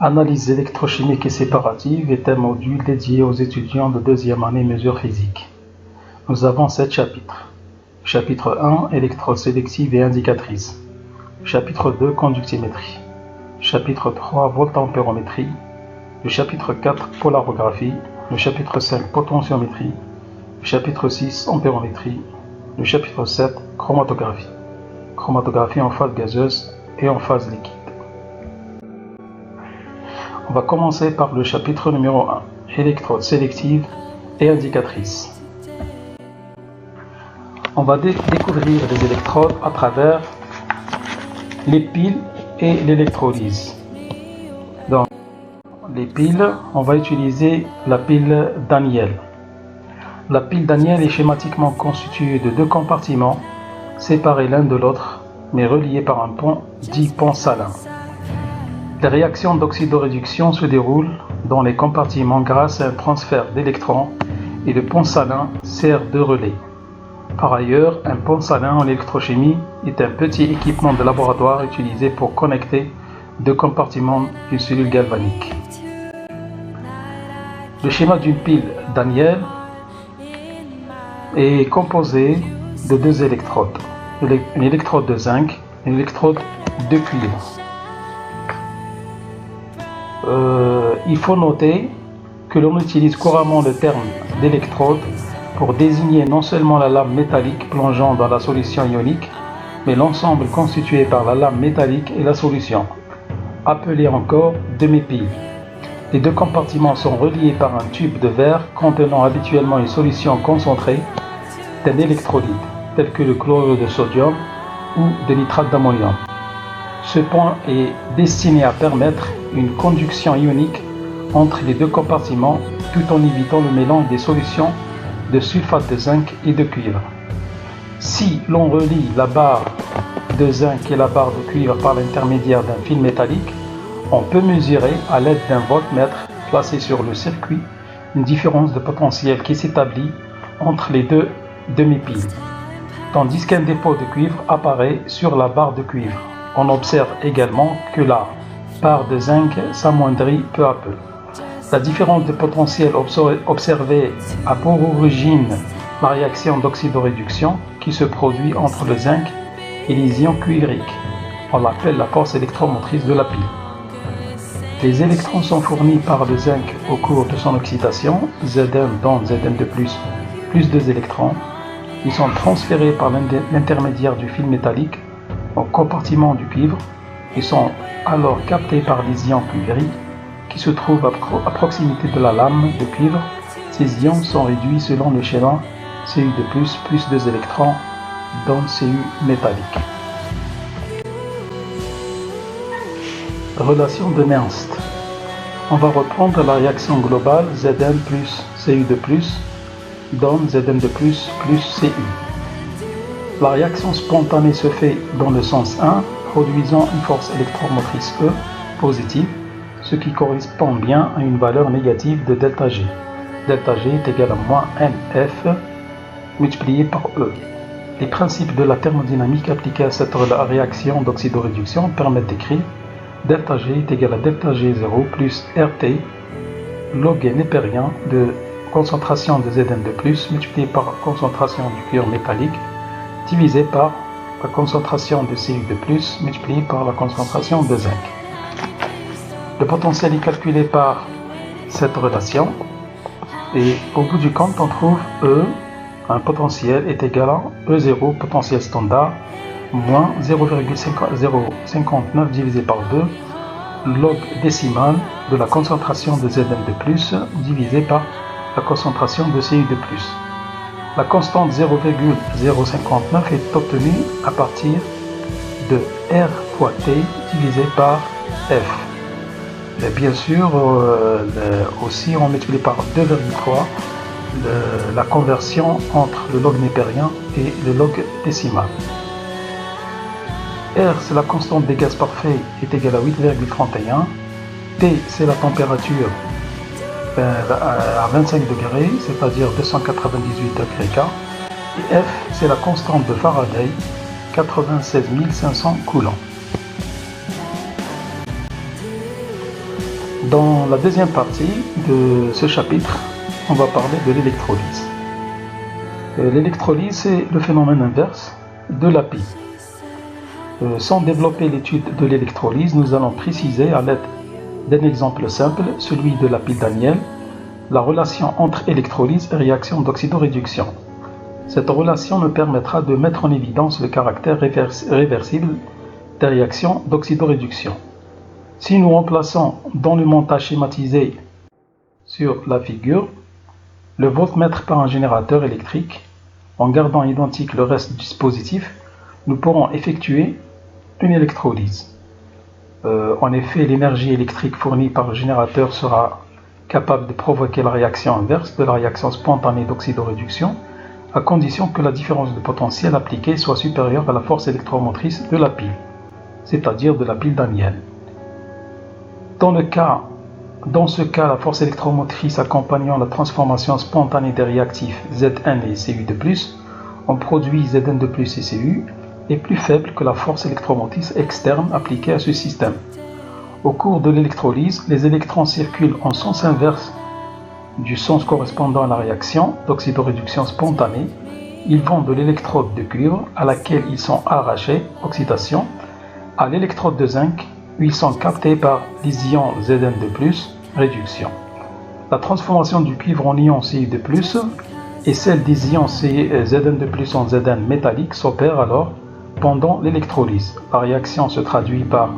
Analyse électrochimique et séparative est un module dédié aux étudiants de deuxième année mesures physiques. Nous avons 7 chapitres. Chapitre 1, électrode sélective et indicatrice. Chapitre 2, conductimétrie. Chapitre 3, voltampérométrie. Le chapitre 4, polarographie. Le chapitre 5, potentiométrie. Le chapitre 6, ampérométrie. Le chapitre 7, chromatographie. Chromatographie en phase gazeuse et en phase liquide. On va commencer par le chapitre numéro 1, électrode sélective et indicatrice. On va découvrir les électrodes à travers les piles et l'électrolyse. Dans les piles, on va utiliser la pile Daniell. La pile Daniell est schématiquement constituée de 2 compartiments séparés l'un de l'autre, mais reliés par un pont dit pont salin. Les réactions d'oxydoréduction se déroulent dans les compartiments grâce à un transfert d'électrons et le pont salin sert de relais. Par ailleurs, un pont salin en électrochimie est un petit équipement de laboratoire utilisé pour connecter 2 compartiments d'une cellule galvanique. Le schéma d'une pile Daniell est composé de 2 électrodes, une électrode de zinc et une électrode de cuivre. Il faut noter que l'on utilise couramment le terme d'électrode pour désigner non seulement la lame métallique plongeant dans la solution ionique, mais l'ensemble constitué par la lame métallique et la solution, appelée encore demi-pile. Les 2 compartiments sont reliés par un tube de verre contenant habituellement une solution concentrée d'un électrolyte, tel que le chlorure de sodium ou de nitrate d'ammonium. Ce pont est destiné à permettre une conduction ionique entre les 2 compartiments tout en évitant le mélange des solutions de sulfate de zinc et de cuivre. Si l'on relie la barre de zinc et la barre de cuivre par l'intermédiaire d'un fil métallique, on peut mesurer à l'aide d'un voltmètre placé sur le circuit une différence de potentiel qui s'établit entre les 2 demi-piles, tandis qu'un dépôt de cuivre apparaît sur la barre de cuivre. On observe également que la barre de zinc s'amoindrit peu à peu. La différence de potentiel observée a pour origine la réaction d'oxydoréduction qui se produit entre le zinc et les ions cuivriques. On l'appelle la force électromotrice de la pile. Les électrons sont fournis par le zinc au cours de son oxydation. Zn donne Zn2+, plus 2 électrons. Ils sont transférés par l'intermédiaire du fil métallique au compartiment du cuivre. Ils sont alors captés par les ions cuivriques qui se trouvent à proximité de la lame de cuivre. Ces ions sont réduits selon le schéma Cu2+, plus 2 électrons, donne Cu métallique. Relation de Nernst. On va reprendre la réaction globale Zn plus Cu2+, donne Zn2+, plus Cu. La réaction spontanée se fait dans le sens 1, produisant une force électromotrice E positive, ce qui correspond bien à une valeur négative de ΔG. ΔG est égal à moins NF multiplié par E. Les principes de la thermodynamique appliqués à cette réaction d'oxydoréduction permettent d'écrire ΔG est égal à ΔG0 plus RT log népérien de concentration de Zn2+, multiplié par la concentration du cuivre métallique, divisé par la concentration de Cu2+, multiplié par la concentration de zinc. Le potentiel est calculé par cette relation et au bout du compte on trouve E, un potentiel est égal à E0 potentiel standard moins 0,059 divisé par 2 log décimal de la concentration de Zn2+, divisé par la concentration de Cu2+. La constante 0,059 est obtenue à partir de R fois T divisé par F. Et bien sûr, aussi on multiplie par 2,3 la conversion entre le log népérien et le log décimal. R, c'est la constante des gaz parfaits, est égale à 8,31. T, c'est la température à 25 degrés, c'est-à-dire 298 degrés K. Et F, c'est la constante de Faraday, 96 500 coulombs. Dans la deuxième partie de ce chapitre, on va parler de l'électrolyse. L'électrolyse, c'est le phénomène inverse de l'API. Sans développer l'étude de l'électrolyse, nous allons préciser à l'aide d'un exemple simple, celui de la pile Daniel, la relation entre électrolyse et réaction d'oxydoréduction. Cette relation nous permettra de mettre en évidence le caractère réversible des réactions d'oxydoréduction. Si nous remplaçons dans le montage schématisé sur la figure le voltmètre par un générateur électrique, en gardant identique le reste du dispositif, nous pourrons effectuer une électrolyse. En effet, l'énergie électrique fournie par le générateur sera capable de provoquer la réaction inverse de la réaction spontanée d'oxydoréduction, à condition que la différence de potentiel appliquée soit supérieure à la force électromotrice de la pile, c'est-à-dire de la pile Daniel. Dans ce cas, la force électromotrice accompagnant la transformation spontanée des réactifs Zn et Cu2+, en produit Zn2+ et Cu, est plus faible que la force électromotrice externe appliquée à ce système. Au cours de l'électrolyse, les électrons circulent en sens inverse du sens correspondant à la réaction d'oxydoréduction spontanée. Ils vont de l'électrode de cuivre à laquelle ils sont arrachés, oxydation, à l'électrode de zinc où ils sont captés par les ions Zn2+, réduction. La transformation du cuivre en ion Cu2+, et celle des ions Zn2+ en Zn métallique s'opère alors pendant l'électrolyse. La réaction se traduit par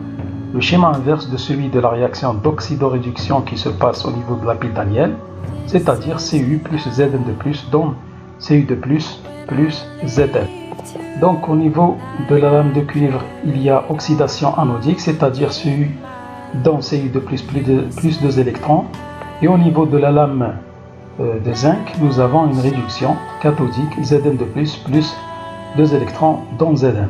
le schéma inverse de celui de la réaction d'oxydoréduction qui se passe au niveau de la pile Daniel, c'est-à-dire Cu plus Zn2+, dont Cu2+, plus Zn. Donc au niveau de la lame de cuivre, il y a oxydation anodique, c'est-à-dire Cu dans Cu2+, plus 2 électrons. Et au niveau de la lame de zinc, nous avons une réduction cathodique Zn2+, plus 2 électrons dans Zn.